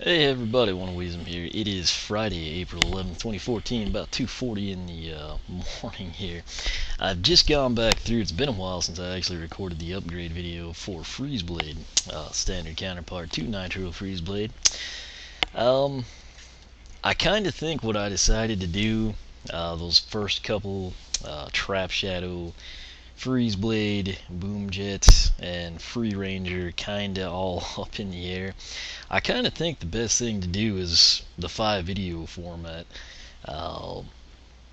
Hey everybody, Weasem here. It is Friday, April 11th, 2014, about 2:40 in the morning here. I've just gone back through, it's been a while since I actually recorded the upgrade video for Freeze Blade, standard counterpart to Nitro Freeze Blade. I kind of think what I decided to do, those first couple Trap Shadow, Freeze Blade, Boom Jet, and Free Ranger kinda all up in the air. I kinda think the best thing to do is the 5 video format. Uh,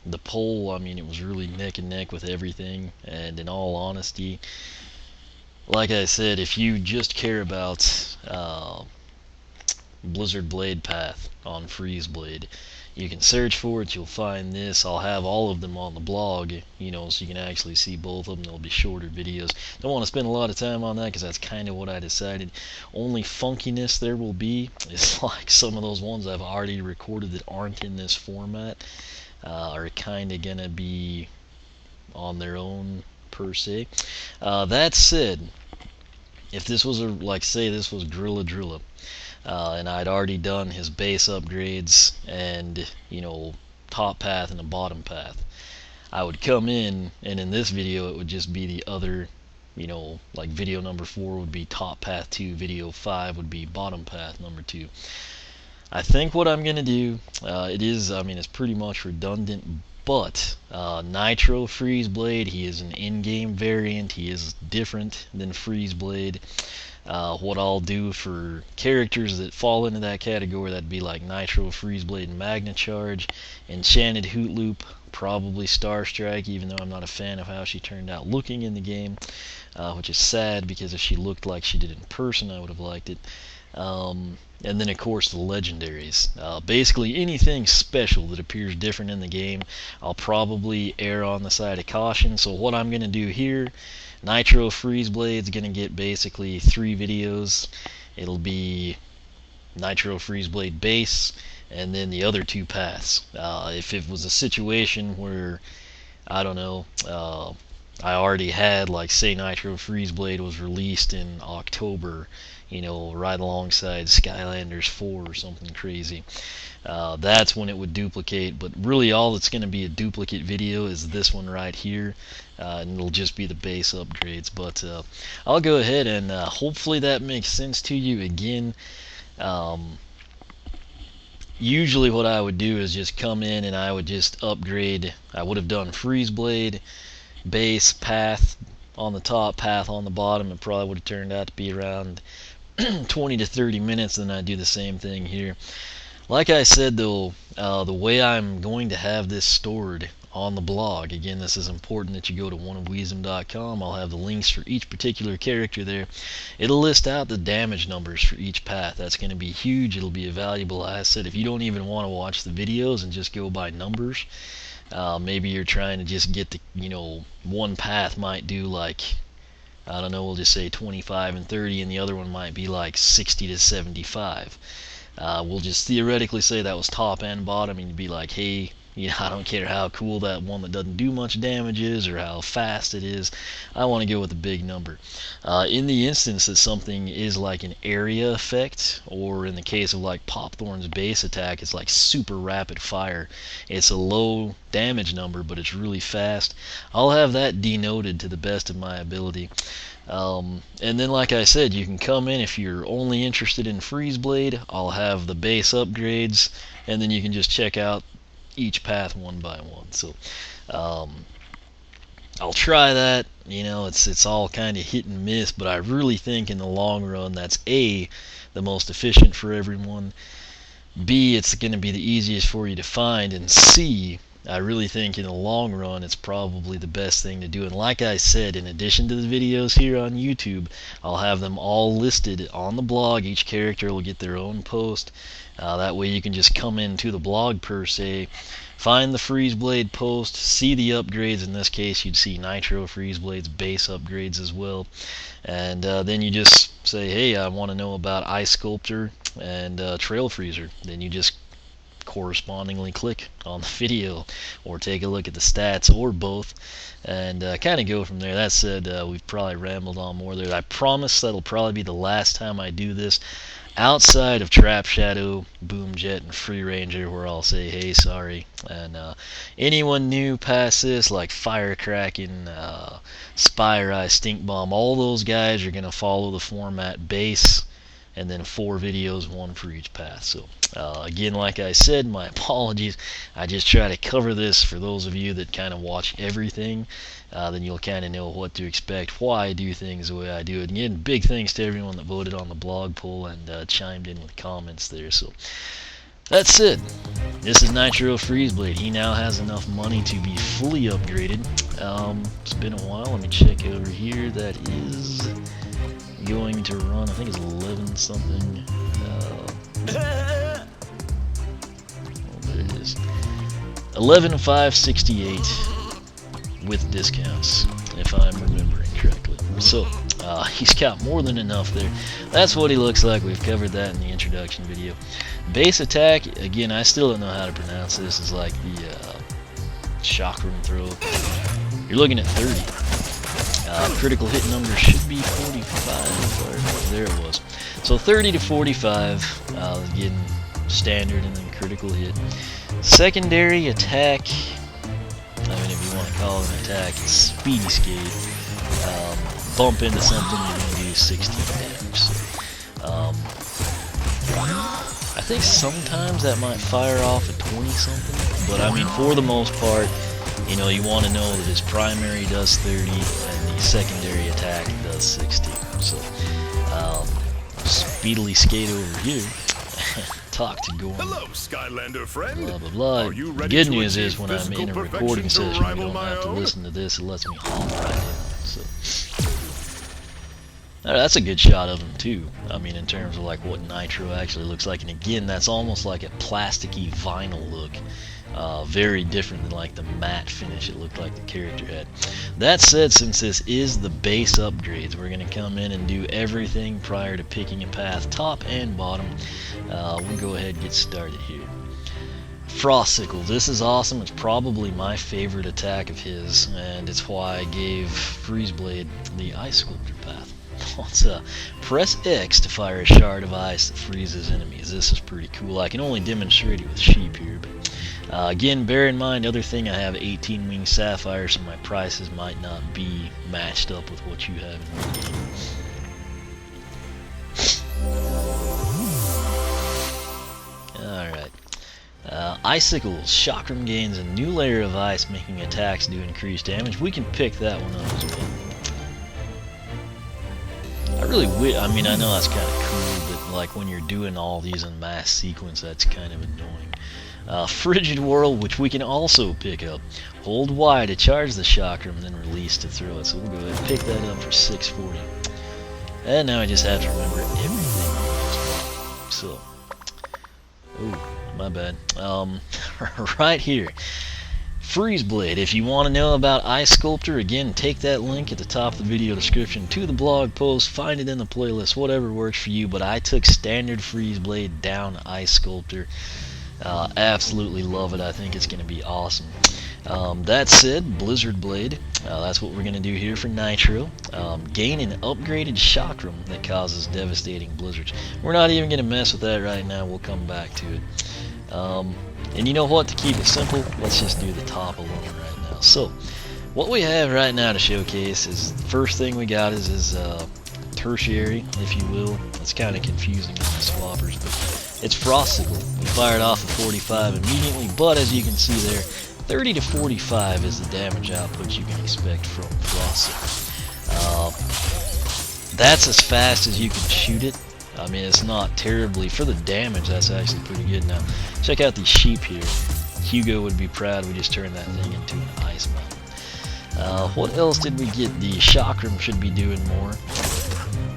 the poll, I mean, it was really neck and neck with everything, and in all honesty, like I said, if you just care about Blizzard Blade Path on Freeze Blade, you can search for it, you'll find this. I'll have all of them on the blog, so you can actually see both of them. They'll be shorter videos. Don't want to spend a lot of time on that because that's kind of what I decided. Only funkiness there will be is like some of those ones I've already recorded that aren't in this format are kind of going to be on their own per se. That said, if this was say this was Drilla, and I'd already done his base upgrades and top path and a bottom path, I would come in, and in this video it would just be the other, like video number 4 would be top path 2, video 5 would be bottom path number 2. I think what I'm gonna do, it's pretty much redundant, but Nitro Freeze Blade, he is an in-game variant. He is different than Freeze Blade. What I'll do for characters that fall into that category, that'd be like Nitro, Freeze Blade, and Magna Charge. Enchanted Hoot Loop, probably Star Strike, even though I'm not a fan of how she turned out looking in the game, which is sad because if she looked like she did in person, I would have liked it. And then of course the legendaries. Basically anything special that appears different in the game, I'll probably err on the side of caution. So what I'm going to do here, Nitro Freeze Blade's going to get basically 3 videos. It'll be Nitro Freeze Blade base, and then the other 2 paths. If it was a situation where, I don't know, I already had, like, say Nitro Freeze Blade was released in October, right alongside Skylanders 4 or something crazy. That's when it would duplicate, but really all that's going to be a duplicate video is this one right here, and it'll just be the base upgrades. But I'll go ahead and hopefully that makes sense to you. Again, usually what I would do is just come in and I would just upgrade. I would have done Freeze Blade, base, path on the top, path on the bottom. It probably would have turned out to be around 20 to 30 minutes, then I do the same thing here. Like I said though, the way I'm going to have this stored on the blog, again, this is important that you go to oneofweasem.com. I'll have the links for each particular character there. It'll list out the damage numbers for each path. That's going to be huge. It'll be a valuable asset if you don't even want to watch the videos and just go by numbers. Maybe you're trying to just get the, one path might do like, I don't know, we'll just say 25 and 30, and the other one might be like 60 to 75. We'll just theoretically say that was top and bottom, and you'd be like, hey, I don't care how cool that one that doesn't do much damage is or how fast it is. I want to go with a big number. In the instance that something is like an area effect, or in the case of like Popthorn's base attack, it's like super rapid fire. It's a low damage number, but it's really fast. I'll have that denoted to the best of my ability. And then, like I said, you can come in if you're only interested in Freeze Blade. I'll have the base upgrades, and then you can just check out each path one by one. So I'll try that. It's all kind of hit and miss, but I really think in the long run that's A, the most efficient for everyone, B, it's going to be the easiest for you to find, and C, I really think in the long run it's probably the best thing to do. And like I said, in addition to the videos here on YouTube, I'll have them all listed on the blog. Each character will get their own post. That way you can just come into the blog per se, find the Freeze Blade post, see the upgrades. In this case you'd see Nitro Freeze Blade's base upgrades as well, and then you just say, hey, I want to know about Ice Sculptor and Trail Freezer. Then you just correspondingly click on the video or take a look at the stats or both, and kind of go from there. That said, we've probably rambled on more there. I promise that'll probably be the last time I do this. outside of Trap Shadow, Boom Jet, and Free Ranger, where I'll say, hey, sorry. And anyone new past this, like Firecracken, Spire Eye, Stink Bomb, all those guys are going to follow the format base, and then 4 videos, 1 for each path. So again, like I said, my apologies. I just try to cover this for those of you that kind of watch everything. Then you'll kind of know what to expect, why I do things the way I do it. And again, big thanks to everyone that voted on the blog poll and chimed in with comments there. So that's it. This is Nitro Freezeblade. He now has enough money to be fully upgraded. It's been a while. Let me check over here. That is going to run, I think it's 11 something. Oh, there it is. 11,568 with discounts, if I'm remembering correctly. So he's got more than enough there. That's what he looks like. We've covered that in the introduction video. Base attack, again, I still don't know how to pronounce this. Is like the chakram throw. You're looking at 30. Critical hit number should be 45. There it was. So 30 to 45, again, standard, and then critical hit. Secondary attack, I mean, if you want to call it an attack, it's speedy skate. Bump into something, you're going to do 16 damage. So, I think sometimes that might fire off a 20 something, but I mean, for the most part, you know, you want to know that his primary does 30 and the secondary attack does 60. So, speedily skate over here and talk to Gorm. Hello, Skylander friend. Blah, blah, blah. The good news is when I'm in a recording session, you don't have to listen to this. It lets me hop right in. So, that's a good shot of him too. I mean, in terms of like what Nitro actually looks like. And again, that's almost like a plasticky vinyl look. Very different than like the matte finish it looked like the character had. That said, since this is the base upgrades, we're going to come in and do everything prior to picking a path, top and bottom. We'll go ahead and get started here. Frostsicle, this is awesome. It's probably my favorite attack of his, and it's why I gave Freezeblade the Ice Sculptor path. Let's press X to fire a shard of ice that freezes enemies. This is pretty cool. I can only demonstrate it with sheep here, but again, bear in mind, other thing, I have 18 wing sapphire, so my prices might not be matched up with what you have in the game. Alright. Icicles. Chakram gains a new layer of ice, making attacks do increased damage. We can pick that one up as well. I mean, I know that's kind of cool, but like when you're doing all these in mass sequence, that's kind of annoying. Frigid Whirl, which we can also pick up. Hold Y to charge the chakram, then release to throw it. So we'll go ahead and pick that up for 640. And now I just have to remember everything. So, oh, my bad. Right here. Freezeblade. If you want to know about Ice Sculptor, again, take that link at the top of the video description to the blog post, find it in the playlist, whatever works for you, but I took standard Freezeblade down Ice Sculptor. Absolutely love it. I think it's going to be awesome. That said, Blizzard Blade, that's what we're going to do here for Nitro. Gain an upgraded chakram that causes devastating blizzards. We're not even going to mess with that right now. We'll come back to it. And you know what, to keep it simple, let's just do the top alone right now. So, what we have right now to showcase is, the first thing we got is tertiary, if you will. It's kind of confusing on the swappers, but it's Frostsicle. We fired off a 45 immediately, but as you can see there, 30 to 45 is the damage output you can expect from Frostsicle. That's as fast as you can shoot it. I mean, it's not terribly, for the damage, that's actually pretty good. Now, check out these sheep here. Hugo would be proud we just turned that thing into an ice mountain. What else did we get? The chakram should be doing more.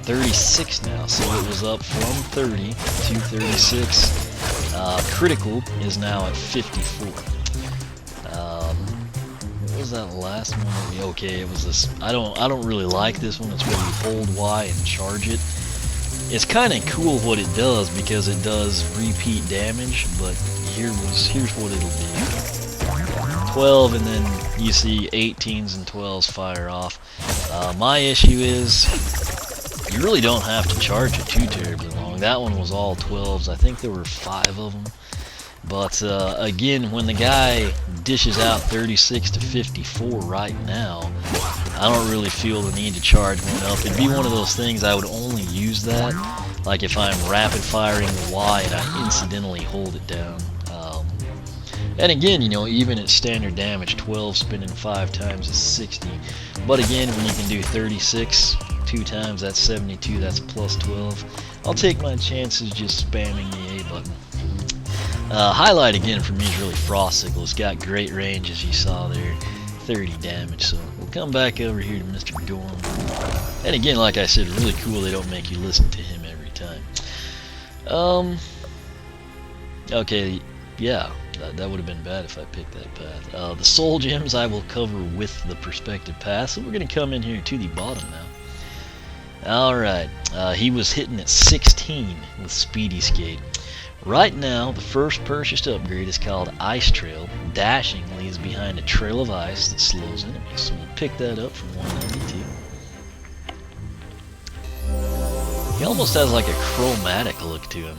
36 now, so it was up from 30 to 36. Critical is now at 54. What was that last one? Okay, it was this. I don't really like this one. It's where you hold Y and charge it. It's kind of cool what it does because it does repeat damage, but here's what it'll be. 12, and then you see 18s and 12s fire off. My issue is you really don't have to charge it too terribly long. wrong. That one was all 12s. I think there were 5 of them. But again, when the guy dishes out 36 to 54 right now, I don't really feel the need to charge one up. It'd be one of those things I would only use that, like if I'm rapid firing the Y and I incidentally hold it down. And again, you know, even at standard damage, 12 spinning 5 times is 60. But again, when you can do 36 2 times, that's 72, that's plus 12. I'll take my chances just spamming the A button. Highlight again for me is really Frostsickle. It's got great range, as you saw there, 30 damage. So we'll come back over here to Mr. Gorm. And again, like I said, really cool they don't make you listen to him every time. Okay, yeah, that would have been bad if I picked that path. The soul gems I will cover with the perspective path, so we're going to come in here to the bottom now. Alright, he was hitting at 16 with Speedy Skate. Right now, the first purchased upgrade is called Ice Trail. Dashing leaves behind a trail of ice that slows enemies, so we'll pick that up from 192. He almost has like a chromatic look to him.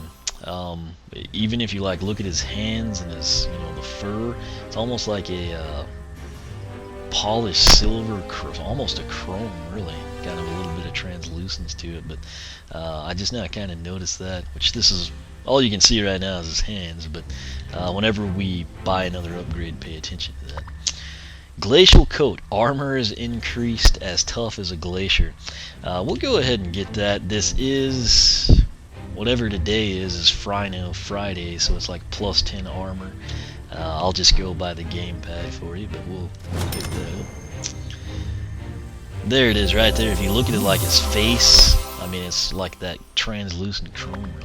Even if you like look at his hands and his, you know, the fur, it's almost like a polished silver, almost a chrome, really. Kind of a little bit of translucence to it, but I just now kind of noticed that, which this is all you can see right now is his hands, but whenever we buy another upgrade, pay attention to that. Glacial Coat. Armor is increased as tough as a glacier. We'll go ahead and get that. This is, whatever today is Friday, so it's like plus 10 armor. I'll just go by the gamepad for you, but we'll pick that up. There it is right there. If you look at it like his face, I mean, it's like that translucent chrome, really.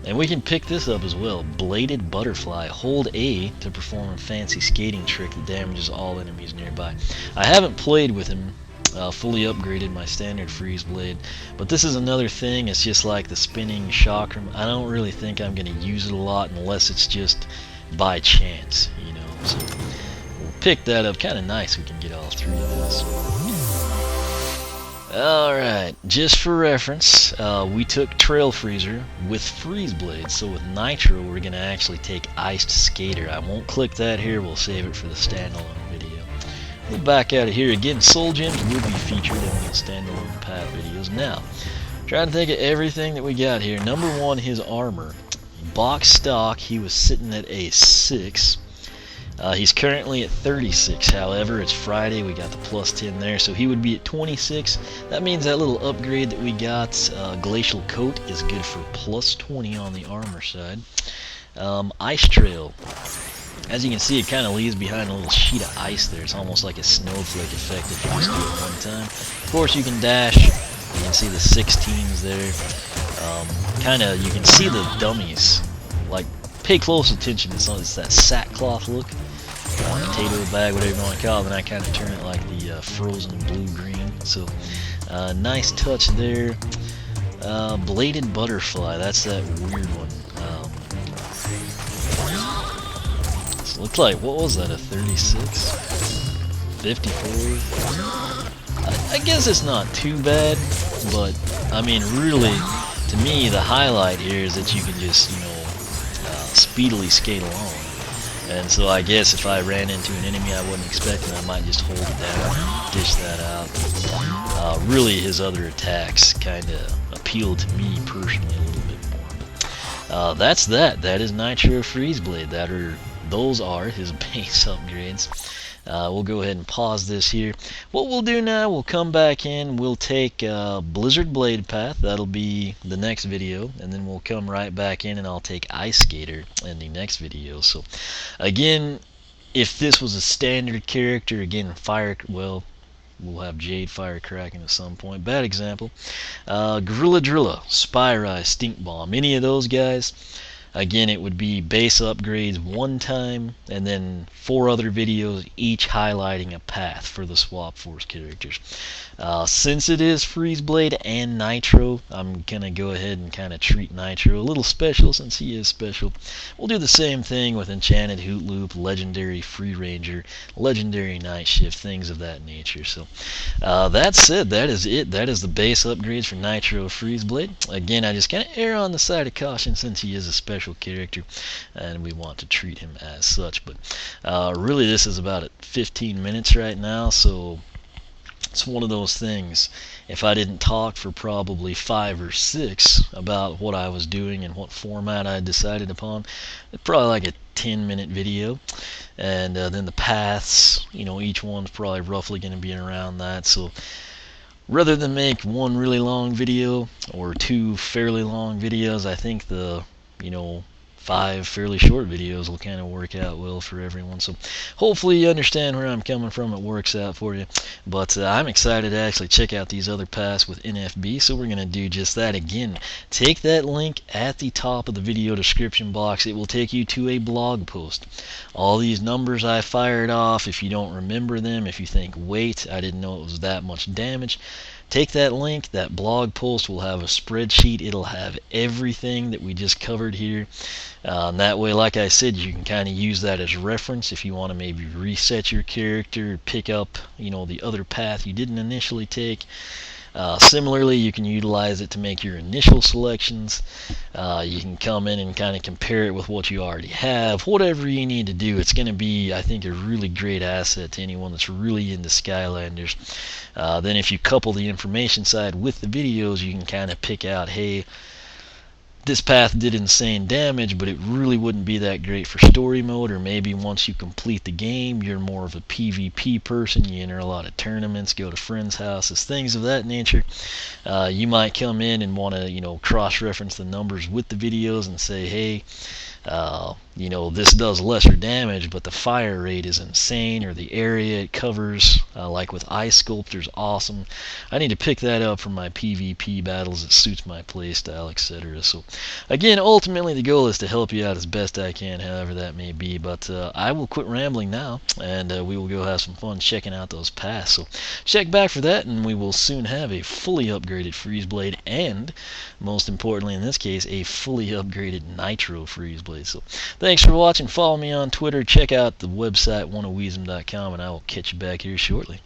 And we can pick this up as well. Bladed Butterfly. Hold A to perform a fancy skating trick that damages all enemies nearby. I haven't played with him, fully upgraded my standard freeze blade, but this is another thing. It's just like the spinning chakram. I don't really think I'm going to use it a lot unless it's just by chance, you know. So we'll pick that up. Kind of nice we can get all 3 of those. Alright, just for reference, we took Trail Freezer with Freeze Blade, so with Nitro we're going to actually take Iced Skater. I won't click that here, we'll save it for the standalone video. We'll back out of here. Again, Soul Gems will be featured in the standalone path videos. Now, trying to think of everything that we got here. Number 1, his armor. Box stock, he was sitting at a 6. He's currently at 36, however, it's Friday, we got the plus 10 there, so he would be at 26. That means that little upgrade that we got, Glacial Coat, is good for plus 20 on the armor side. Ice Trail. As you can see, it kind of leaves behind a little sheet of ice there. It's almost like a snowflake effect if you just do it one time. Of course, you can dash. You can see the 16s there. Kind of, you can see the dummies. Like, pay close attention to some. It's that sackcloth look. Potato bag, whatever you want to call it, and I kind of turn it like the frozen blue-green. So, nice touch there. Bladed Butterfly, that's that weird one. So it looks like, what was that, a 36? 54? I guess it's not too bad, but, I mean, really, to me, the highlight here is that you can just, you know, speedily skate along. And so I guess if I ran into an enemy I wasn't expecting, I might just hold it down, dish that out. Really, his other attacks kind of appeal to me personally a little bit more. But, that's that. That is Nitro Freeze Blade. Those are his base upgrades. We'll go ahead and pause this here. What we'll do now, we'll come back in, we'll take Blizzard Blade Path, that'll be the next video, and then we'll come right back in and I'll take Ice Skater in the next video. So again, if this was a standard character, again, we'll have Jade Firecracking at some point, bad example. Gorilla Drilla, Spyrai, Stink Bomb, any of those guys, Again, it would be base upgrades one time, and then 4 other videos, each highlighting a path for the Swap Force characters. Since it is Freeze Blade and Nitro, I'm going to go ahead and kind of treat Nitro a little special since he is special. We'll do the same thing with Enchanted Hoot Loop, Legendary Free Ranger, Legendary Night Shift, things of that nature. So that's it. That is it. That is the base upgrades for Nitro Freeze Blade. Again, I just kind of err on the side of caution since he is a special character and we want to treat him as such. But really, this is about at 15 minutes right now, so it's one of those things. If I didn't talk for probably 5 or 6 about what I was doing and what format I decided upon, it's probably like a 10-minute video. And then the paths, each one's probably roughly going to be around that. So rather than make one really long video or 2 fairly long videos, I think the 5 fairly short videos will kind of work out well for everyone. So hopefully you understand where I'm coming from. It works out for you. But I'm excited to actually check out these other paths with NFB, so we're going to do just that. Again, take that link at the top of the video description box. It will take you to a blog post. All these numbers I fired off, if you don't remember them, if you think, wait, I didn't know it was that much damage, take that link. That blog post will have a spreadsheet. It'll have everything that we just covered here. And that way, like I said, you can kind of use that as reference if you want to maybe reset your character, pick up, the other path you didn't initially take. Similarly, you can utilize it to make your initial selections. You can come in and kind of compare it with what you already have. Whatever you need to do, it's going to be, I think, a really great asset to anyone that's really into Skylanders. Then if you couple the information side with the videos, you can kind of pick out, hey, this path did insane damage, but it really wouldn't be that great for story mode, or maybe once you complete the game, you're more of a PvP person, you enter a lot of tournaments, go to friends' houses, things of that nature. You might come in and want to, cross-reference the numbers with the videos and say, hey, this does lesser damage, but the fire rate is insane, or the area it covers, like with Ice Sculptor, is awesome. I need to pick that up for my PvP battles. It suits my playstyle, etc. So, again, ultimately the goal is to help you out as best I can, however that may be. But I will quit rambling now, and we will go have some fun checking out those paths. So, check back for that, and we will soon have a fully upgraded Freeze Blade, and most importantly in this case, a fully upgraded Nitro Freeze Blade. So, thanks for watching. Follow me on Twitter. Check out the website oneofweezem.com, and I will catch you back here shortly.